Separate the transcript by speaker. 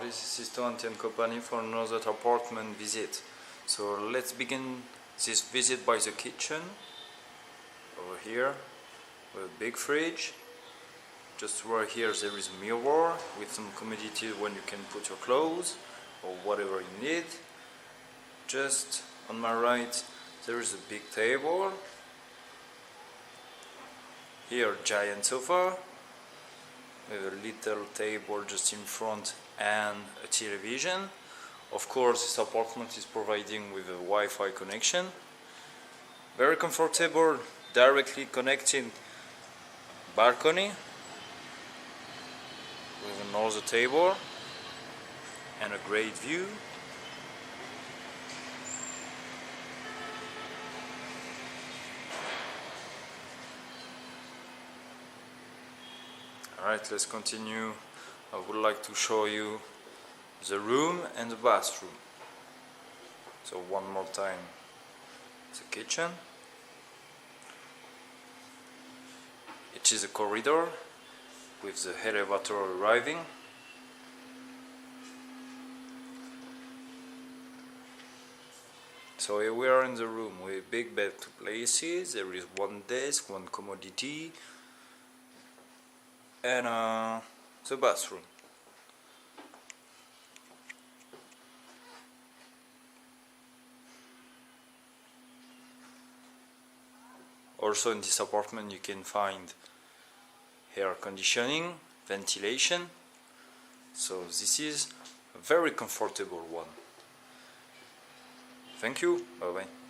Speaker 1: this is Tony and company for another apartment visit. So let's begin this visit by the kitchen. Over here, with a big fridge. Just right here there is a mirror with some commodity when you can put your clothes or whatever you need. Just on my right there is a big table. Here giant sofa with a little table just in front and a television. Of course this apartment is providing with a Wi-Fi connection. Very comfortable, directly connecting balcony with another table and a great view. Alright, let's continue. I would like to show you the room and the bathroom. So one more time, the kitchen. It is a corridor with the elevator arriving. So here we are in the room with big bed two places. There is one desk, one commodity, and the bathroom. Also in this apartment you can find air conditioning, ventilation, so this is a very comfortable one. Thank you, bye bye.